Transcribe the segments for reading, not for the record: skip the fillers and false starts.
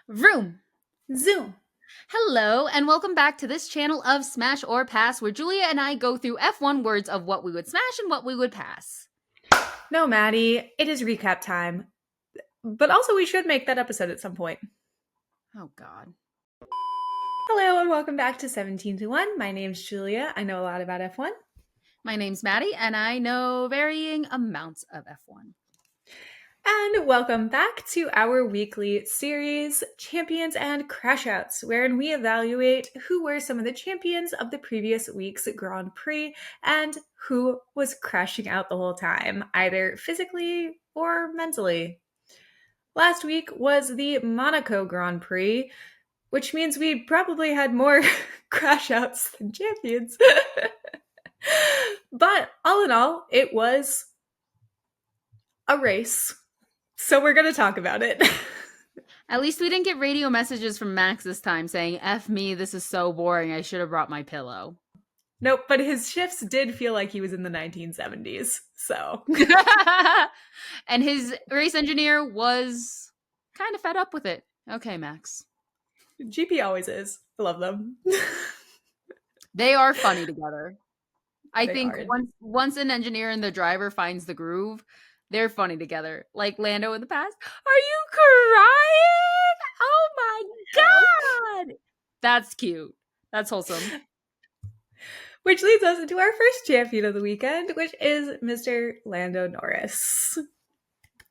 Vroom! Zoom. Hello, and welcome back to this channel of Smash or Pass, where Julia and I go through F1 words of what we would smash and what we would pass. No, Maddie, it is recap time. But also, we should make that episode at some point. Oh, God. Hello, and welcome back to 17 to 1. My name's Julia. I know a lot about F1. My name's Maddie, and I know varying amounts of F1. And welcome back to our weekly series, Champions and Crashouts, wherein we evaluate who were some of the champions of the previous week's Grand Prix and who was crashing out the whole time, either physically or mentally. Last week was the Monaco Grand Prix, which means we probably had more crash outs than champions. But all in all, it was a race. So we're going to talk about it. At least we didn't get radio messages from Max this time saying, F me, this is so boring, I should have brought my pillow. Nope, but his shifts did feel like he was in the 1970s, so. And his race engineer was kind of fed up with it. Okay, Max. GP always is. I love them. They are funny together. I They think are. once an engineer and the driver finds the groove, they're funny together. Like Lando in the past. Are you crying? Oh my God. That's cute. That's wholesome. Which leads us into our first champion of the weekend, which is Mr. Lando Norris.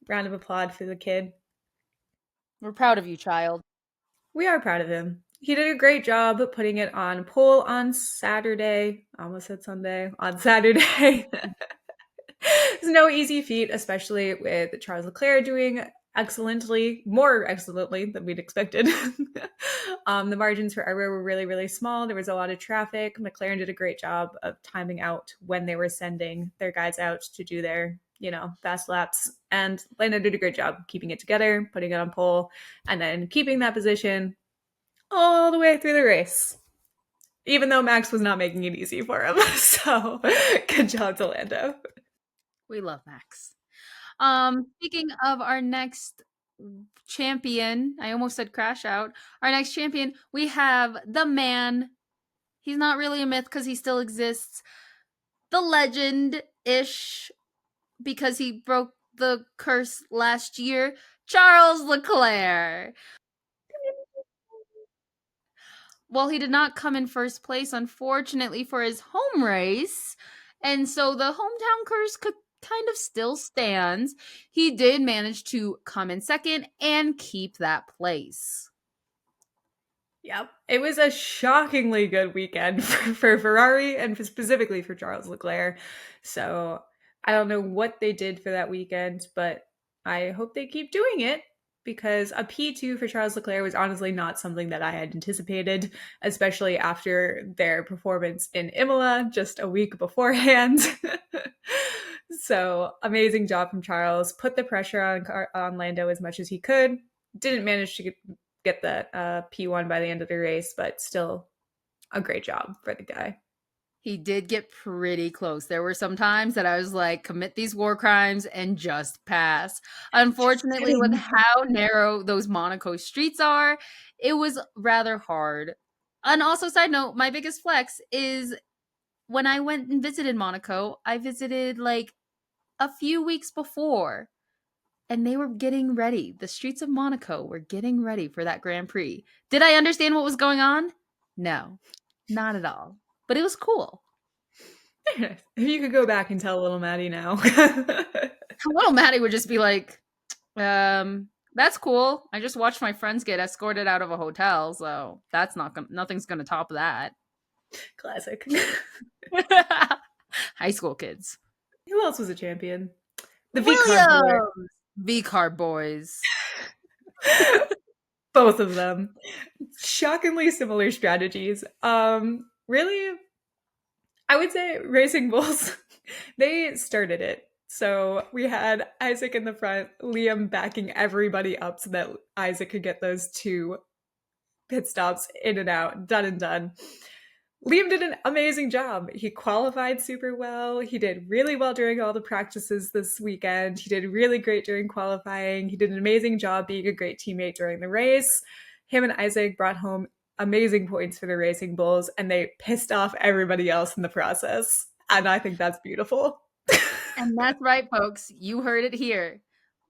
Round of applause for the kid. We're proud of you, child. We are proud of him. He did a great job putting it on pole on Saturday. I almost said Sunday. On Saturday. It's no easy feat, especially with Charles Leclerc doing excellently, more excellently than we'd expected. The margins for error were really, really small. There was a lot of traffic. McLaren did a great job of timing out when they were sending their guys out to do their, fast laps. And Lando did a great job keeping it together, putting it on pole, and then keeping that position all the way through the race. Even though Max was not making it easy for him. So good job to Lando. We love Max. Speaking of our next champion, I almost said crash out. Our next champion, we have the man. He's not really a myth because he still exists. The legend-ish, because he broke the curse last year, Charles Leclerc. Well, he did not come in first place, unfortunately, for his home race. And so the hometown curse could kind of still stands. He did manage to come in second and keep that place. Yep. It was a shockingly good weekend for Ferrari and specifically for Charles Leclerc. So I don't know what they did for that weekend, but I hope they keep doing it because a P2 for Charles Leclerc was honestly not something that I had anticipated, especially after their performance in Imola just a week beforehand. So amazing job from Charles. Put the pressure on Lando as much as he could. Didn't manage to get that P1 by the end of the race, but still a great job for the guy. He did get pretty close. There were some times that I was like, commit these war crimes and just pass. Unfortunately, with how narrow those Monaco streets are, it was rather hard. And also, side note, my biggest flex is when I went and visited Monaco, I visited like a few weeks before. And they were getting ready. The streets of Monaco were getting ready for that Grand Prix. Did I understand what was going on? No, not at all. But it was cool. If you could go back and tell little Maddie now. Little Maddie would just be like, that's cool. I just watched my friends get escorted out of a hotel, so that's nothing's gonna top that. Classic. High school kids. Who else was a champion? The V-Car boys. V-Car boys. Both of them. Shockingly similar strategies. Really, I would say Racing Bulls, they started it. So we had Isaac in the front, Liam backing everybody up so that Isaac could get those 2 pit stops in and out, done and done. Liam did an amazing job. He qualified super well. He did really well during all the practices this weekend. He did really great during qualifying. He did an amazing job being a great teammate during the race. Him and Isaac brought home amazing points for the Racing Bulls, and they pissed off everybody else in the process. And I think that's beautiful. And that's right, folks. You heard it here.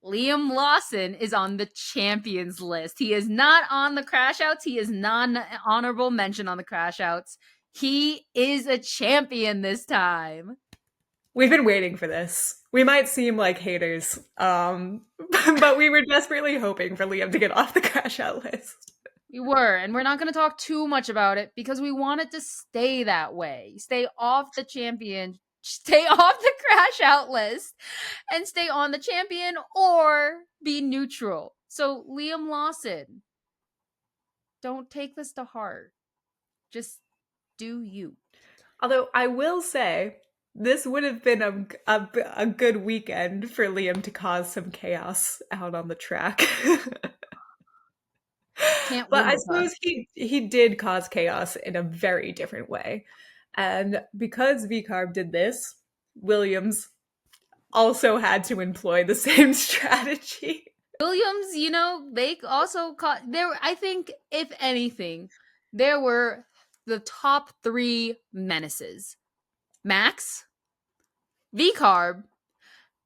Liam Lawson is on the champions list. He is not on the crash outs. He is non honorable mention on the crash outs. He is a champion this time. We've been waiting for this. We might seem like haters, but we were desperately hoping for Liam to get off the crash out list. We were, and we're not going to talk too much about it because we want it to stay that way. Stay off the champion, stay off the crash out list, and stay on the champion or be neutral. So, Liam Lawson, don't take this to heart. Just do you. Although I will say, this would have been a good weekend for Liam to cause some chaos out on the track. Can't But win I with us. suppose he did cause chaos in a very different way. And because VCarb did this, Williams also had to employ the same strategy. Williams, they also caught there. I think, if anything, there were the top three menaces: Max, VCarb,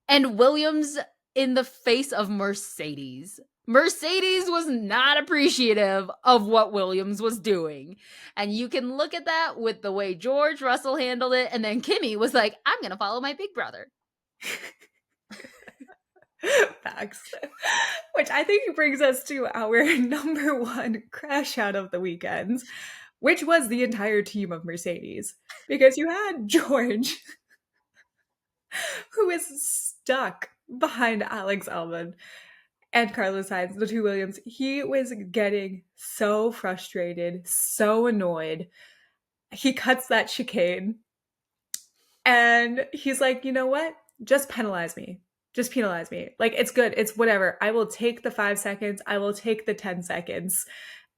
and Williams in the face of Mercedes. Mercedes was not appreciative of what Williams was doing. And you can look at that with the way George Russell handled it. And then Kimmy was like, I'm going to follow my big brother. Facts. Which I think brings us to our number one crash out of the weekend, which was the entire team of Mercedes. Because you had George, who is stuck behind Alex Albon and Carlos Sainz, the two Williams. He was getting so frustrated, so annoyed. He cuts that chicane and he's like, you know what? Just penalize me. Just penalize me. Like, it's good. It's whatever. I will take the 5 seconds. I will take the 10 seconds.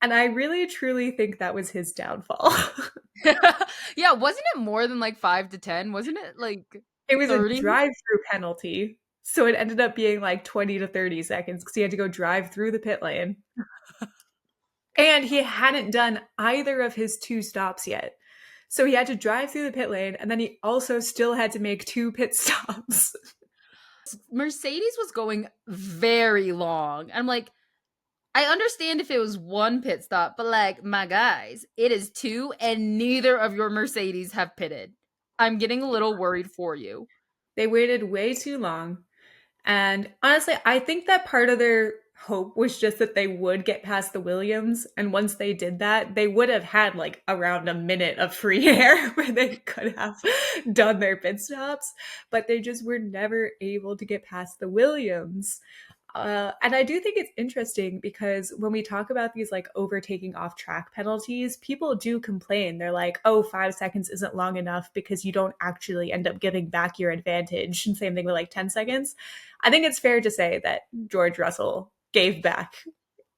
And I really, truly think that was his downfall. Yeah, wasn't it more than like 5 to 10? Wasn't it like It was 30? a drive-through penalty. So it ended up being like 20 to 30 seconds because he had to go drive through the pit lane. And he hadn't done either of his 2 stops yet. So he had to drive through the pit lane, and then he also still had to make 2 pit stops. Mercedes was going very long. I'm like, I understand if it was 1 pit stop, but like, my guys, it is 2 and neither of your Mercedes have pitted. I'm getting a little worried for you. They waited way too long. And honestly, I think that part of their hope was just that they would get past the Williams. And once they did that, they would have had like around a minute of free air where they could have done their pit stops. But they just were never able to get past the Williams. And I do think it's interesting because when we talk about these like overtaking off track penalties, people do complain. They're like, oh, 5 seconds isn't long enough because you don't actually end up giving back your advantage. And same thing with like 10 seconds. I think it's fair to say that George Russell gave back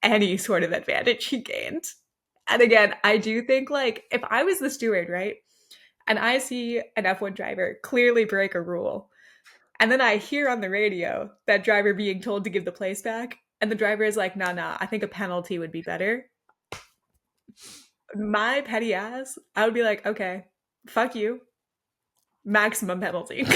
any sort of advantage he gained. And again, I do think like if I was the steward, right? And I see an F1 driver clearly break a rule, and then I hear on the radio that driver being told to give the place back, and the driver is like, nah, I think a penalty would be better. My petty ass, I would be like, okay, fuck you. Maximum penalty.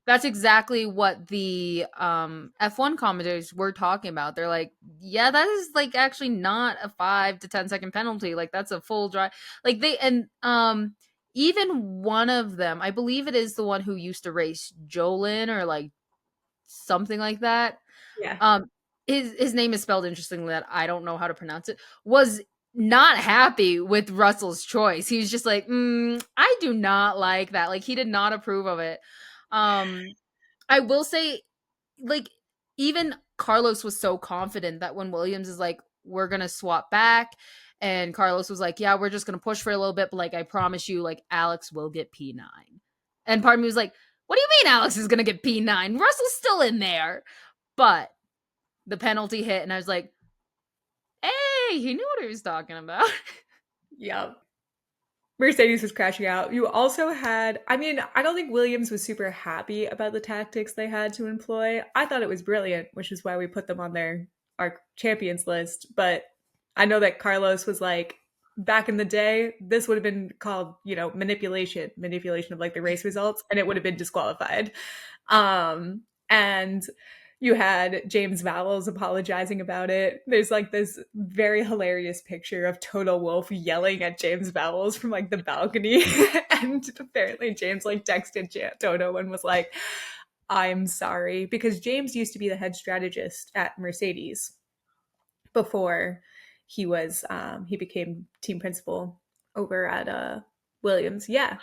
That's exactly what the F1 commentators were talking about. They're like, yeah, that is like actually not a 5 to 10 second penalty. Like, that's a full drive. Like, even one of them, I believe it is the one who used to race Jolin or like something like that. Yeah. His name is spelled interestingly that I don't know how to pronounce it. Was not happy with Russell's choice. He was just like, I do not like that. Like, he did not approve of it. I will say, like, even Carlos was so confident that when Williams is like, we're gonna swap back, and Carlos was like, yeah, we're just gonna push for a little bit, but like, I promise you, like, Alex will get P9. And part of me was like, what do you mean Alex is gonna get P9? Russell's still in there. But the penalty hit, and I was like, hey, he knew what he was talking about. Yep. Mercedes was crashing out. You also had, I mean, I don't think Williams was super happy about the tactics they had to employ. I thought it was brilliant, which is why we put them on our champions list. But I know that Carlos was like, back in the day, this would have been called, manipulation of like the race results, and it would have been disqualified. And you had James Vowles apologizing about it. There's like this very hilarious picture of Toto Wolff yelling at James Vowles from like the balcony. And apparently James like texted Toto and was like, I'm sorry. Because James used to be the head strategist at Mercedes before he became team principal over at Williams. Yeah.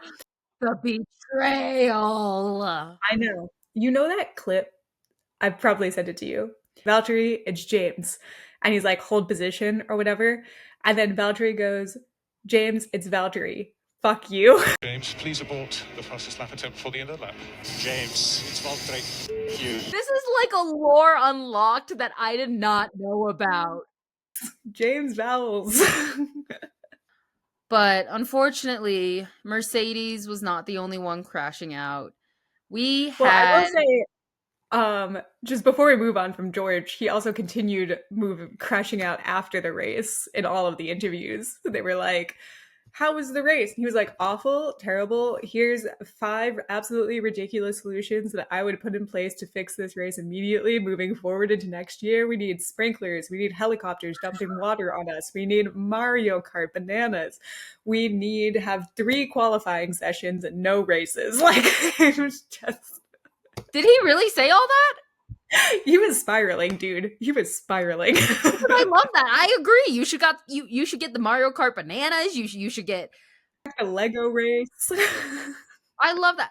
The betrayal. I know. You know that clip? I've probably sent it to you. Valtteri, it's James. And he's like, hold position or whatever. And then Valtteri goes, James, it's Valtteri. Fuck you. James, please abort the fastest lap attempt for the end of the lap. James, it's Valtteri. You. This is like a lore unlocked that I did not know about. James Vowles. But unfortunately, Mercedes was not the only one crashing out. We had. Well, I will say, just before we move on from George, he also continued crashing out after the race in all of the interviews. They were like, how was the race? And he was like, awful, terrible. Here's 5 absolutely ridiculous solutions that I would put in place to fix this race immediately moving forward into next year. We need sprinklers. We need helicopters dumping water on us. We need Mario Kart bananas. We need to have 3 qualifying sessions and no races. Like, it was just... Did he really say all that? He was spiraling, dude. He was spiraling. But I love that. I agree. You should get the Mario Kart bananas. You should get a Lego race. I love that.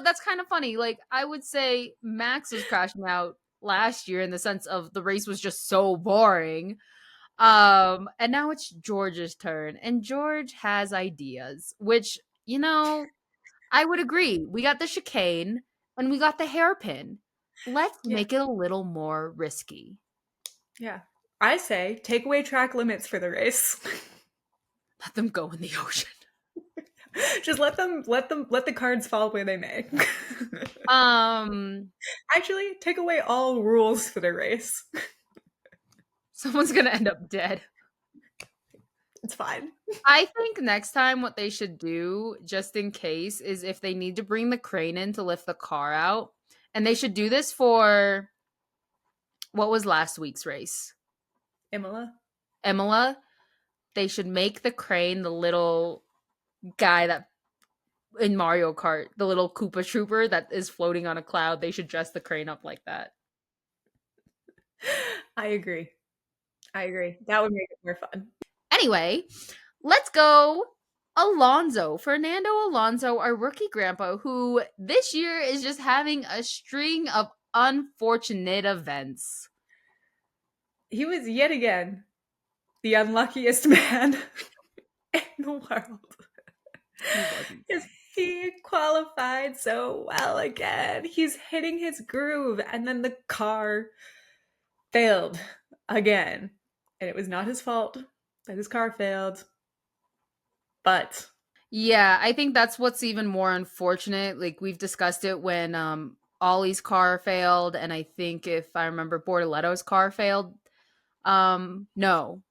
That's kind of funny. Like, I would say Max was crashing out last year in the sense of the race was just so boring. And now it's George's turn, and George has ideas, which, I would agree. We got the chicane and we got the hairpin. Let's make it a little more risky. Yeah. I say take away track limits for the race. Let them go in the ocean. Just let the cards fall where they may. Actually, take away all rules for the race. Someone's gonna end up dead. It's fine. I think next time what they should do, just in case, is if they need to bring the crane in to lift the car out, and they should do this for what was last week's race? Imola. They should make the crane the little guy that in Mario Kart, the little Koopa Trooper that is floating on a cloud. They should dress the crane up like that. I agree. That would make it more fun. Anyway, let's go Fernando Alonso, our rookie grandpa, who this year is just having a string of unfortunate events. He was yet again the unluckiest man in the world. He qualified so well again. He's hitting his groove, and then the car failed again. And it was not his fault that his car failed. But yeah, I think that's what's even more unfortunate. Like, we've discussed it when Ollie's car failed, and I think if I remember Bortoletto's car failed. No,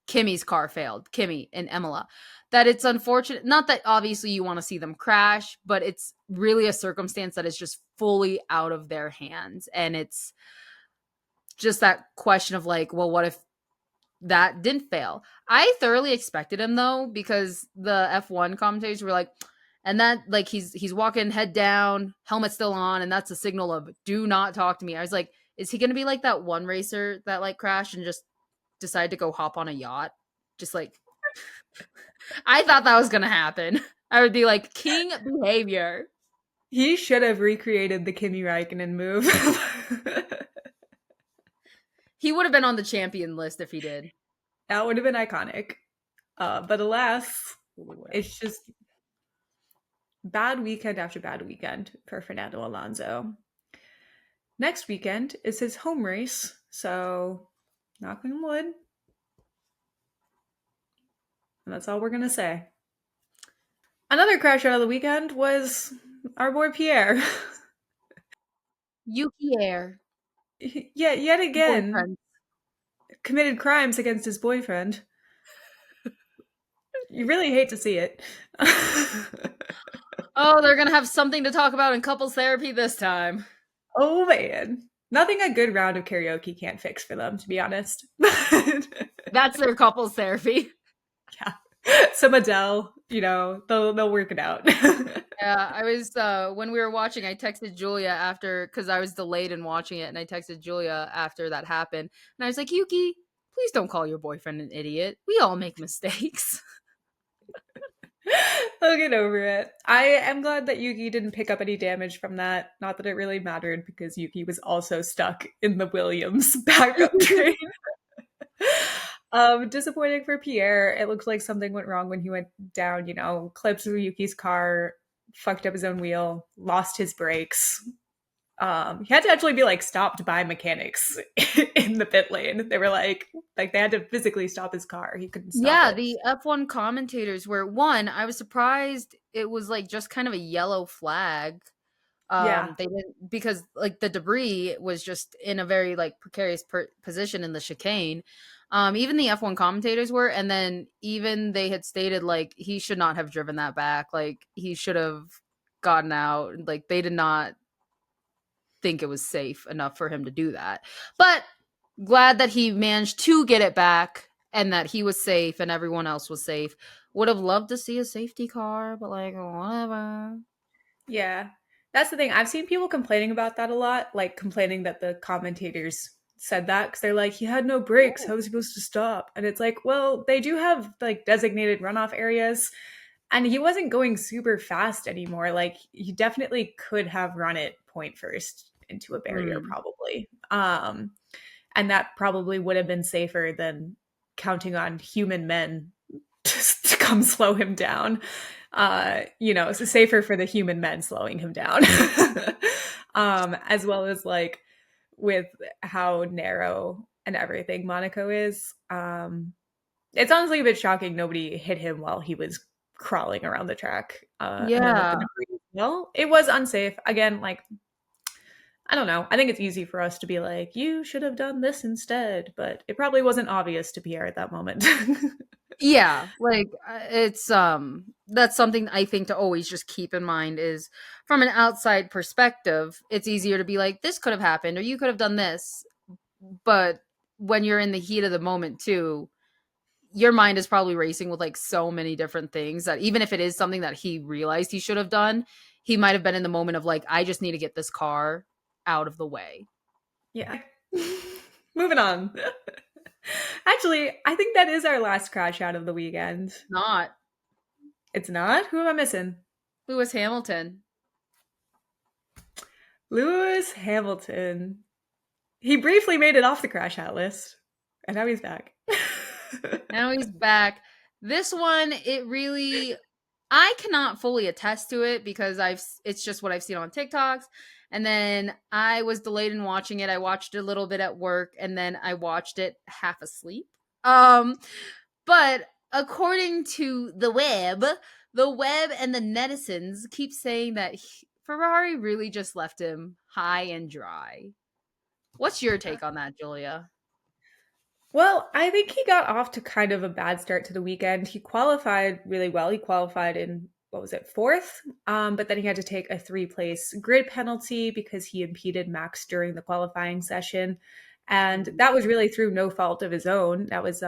Kimmy's car failed. Kimmy and Imola. That it's unfortunate. Not that obviously you want to see them crash, but it's really a circumstance that is just fully out of their hands. And it's just that question of like, well, what if that didn't fail? I thoroughly expected him though, because the F1 commentators were like, and that like he's walking head down, helmet still on, and that's a signal of do not talk to me. I was like, is he gonna be like that one racer that like crashed and just decided to go hop on a yacht? Just like I thought that was gonna happen. I would be like, king behavior. He should have recreated the Kimi Räikkönen move. He would have been on the champion list if he did. That would have been iconic. But alas, it's just bad weekend after bad weekend for Fernando Alonso. Next weekend is his home race, so knock on wood. And that's all we're going to say. Another crash out of the weekend was our boy Pierre. Yuki Air Yeah, yet again, boyfriend. committed crimes against his boyfriend. You really hate to see it. Oh, they're gonna have something to talk about in couples therapy this time. Oh man. Nothing a good round of karaoke can't fix for them, to be honest. That's their couples therapy. Yeah. Some Adele, they'll work it out. Yeah, I was when we were watching, I texted Julia after because I was delayed in watching it, and I texted Julia after that happened, and I was like, Yuki, please don't call your boyfriend an idiot. We all make mistakes. I'll get over it. I am glad that Yuki didn't pick up any damage from that. Not that it really mattered because Yuki was also stuck in the Williams backup train. Disappointing for Pierre. It looks like something went wrong when he went down, clipped through Yuki's car, fucked up his own wheel, lost his brakes. He had to actually be stopped by mechanics in the pit lane. They were like they had to physically stop his car. He couldn't stop Yeah, it. the F1 commentators were one. I was surprised it was just kind of a yellow flag. Yeah. They didn't because the debris was just in a very precarious position in the chicane. Even the F1 commentators were, and then even they had stated he should not have driven that back. He should have gotten out. They did not think it was safe enough for him to do that. But glad that he managed to get it back and that he was safe and everyone else was safe. Would have loved to see a safety car, but whatever. Yeah. That's the thing. I've seen people complaining about that a lot, complaining that the commentators said that because they're like, he had no brakes. How was he supposed to stop? And it's like, well, they do have designated runoff areas, and he wasn't going super fast anymore. He definitely could have run it point first into a barrier, probably. And that probably would have been safer than counting on human men to come slow him down. It's safer for the human men slowing him down. As well as with how narrow and everything Monaco is. It's honestly a bit shocking nobody hit him while he was crawling around the track. And then with the debris, it was unsafe. Again, I don't know. I think it's easy for us to be like, you should have done this instead, but it probably wasn't obvious to Pierre at that moment. Yeah, it's that's something I think to always just keep in mind is from an outside perspective, it's easier to be like this could have happened or you could have done this. But when you're in the heat of the moment too, your mind is probably racing with so many different things that even if it is something that he realized he should have done, he might have been in the moment of I just need to get this car out of the way. Yeah. Moving on. Actually, I think that is our last crash out of the weekend. Not. It's not? Who am I missing? Lewis Hamilton. Lewis Hamilton. He briefly made it off the crash out list, and now he's back. Now he's back. This one, I cannot fully attest to it because it's just what I've seen on TikToks. And then I was delayed in watching it. I watched it a little bit at work and then I watched it half asleep. But according to the web and the netizens keep saying that Ferrari really just left him high and dry. What's your take on that, Julia? Well, I think he got off to kind of a bad start to the weekend. He qualified really well. He qualified in, what was it, fourth? But then he had to take a 3-place grid penalty because he impeded Max during the qualifying session. And that was really through no fault of his own. That was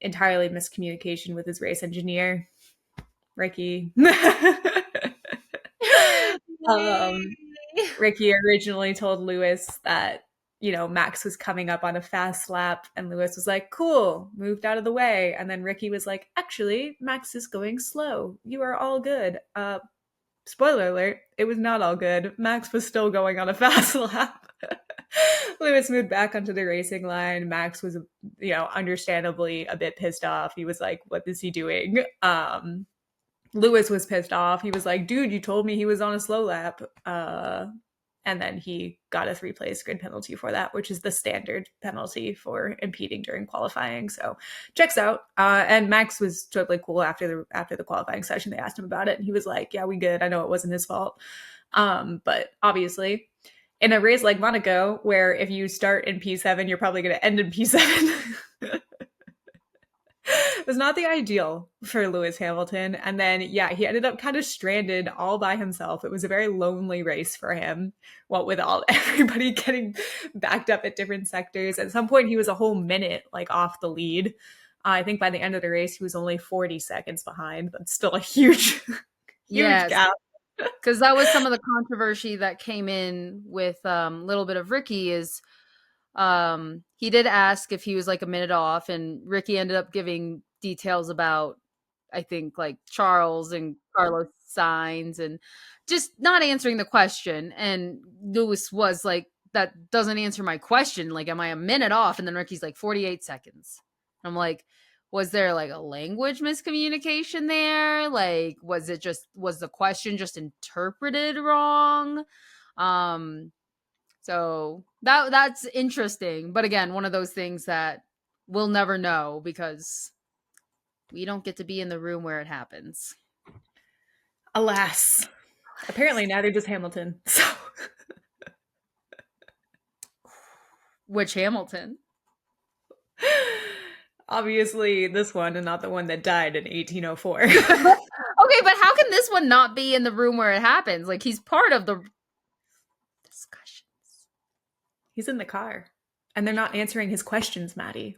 entirely miscommunication with his race engineer, Ricky. Ricky originally told Lewis that Max was coming up on a fast lap, and Lewis was like, cool, moved out of the way. And then Ricky was like, actually, Max is going slow. You are all good. Spoiler alert, it was not all good. Max was still going on a fast lap. Lewis moved back onto the racing line. Max was, understandably a bit pissed off. He was like, what is he doing? Lewis was pissed off. He was like, dude, you told me he was on a slow lap. And then he got a 3-place grid penalty for that, which is the standard penalty for impeding during qualifying. So checks out. And Max was totally cool after the qualifying session. They asked him about it, and he was like, "Yeah, we good. I know it wasn't his fault." But obviously, in a race like Monaco, where if you start in P7, you're probably going to end in P7. It was not the ideal for Lewis Hamilton. And then, yeah, he ended up kind of stranded all by himself. It was a very lonely race for him, what with everybody getting backed up at different sectors. At some point, he was a whole minute like off the lead. I think by the end of the race, he was only 40 seconds behind, but still a huge, huge gap. Because that was some of the controversy that came in with little bit of Ricky is he did ask if he was like a minute off, and Ricky ended up giving details about, I think, like Charles and Carlos Sainz and just not answering the question. And Lewis was like, that doesn't answer my question. Like, am I a minute off? And then Ricky's like 48 seconds. I'm like, was there like a language miscommunication there? Like, was the question just interpreted wrong? So that's interesting. But again, one of those things that we'll never know because we don't get to be in the room where it happens. Alas. Apparently neither does Hamilton. So which Hamilton? Obviously this one and not the one that died in 1804. Okay, but how can this one not be in the room where it happens? Like, he's part of the discussions. He's in the car. And they're not answering his questions, Maddie.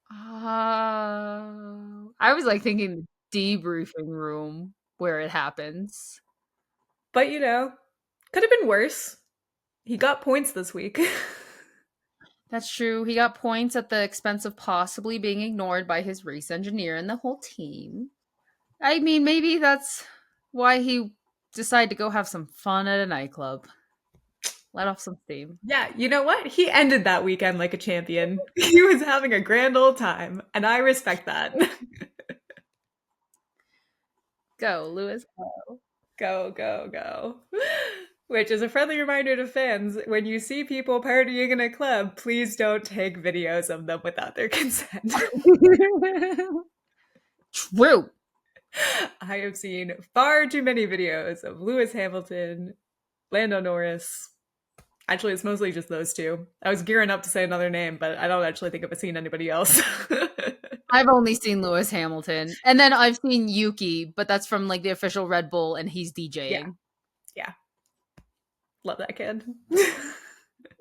I was like thinking debriefing room where it happens. But could have been worse. He got points this week. That's true. He got points at the expense of possibly being ignored by his race engineer and the whole team. I mean, maybe that's why he decided to go have some fun at a nightclub. Let off some steam. Yeah, you know what? He ended that weekend like a champion. He was having a grand old time, and I respect that. Go, Lewis. Go. Go, go, go. Which is a friendly reminder to fans, when you see people partying in a club, please don't take videos of them without their consent. True. I have seen far too many videos of Lewis Hamilton, Lando Norris. Actually, it's mostly just those two. I was gearing up to say another name, but I don't actually think I've seen anybody else. I've only seen Lewis Hamilton. And then I've seen Yuki, but that's from like the official Red Bull, and he's DJing. Yeah. Love that kid.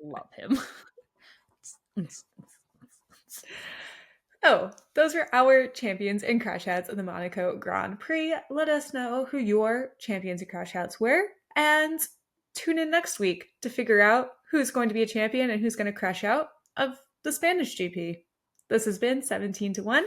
Love him. Oh, those were our champions and crash outs of the Monaco Grand Prix. Let us know who your champions and crash outs were, and tune in next week to figure out who's going to be a champion and who's going to crash out of the Spanish GP. This has been 17-1.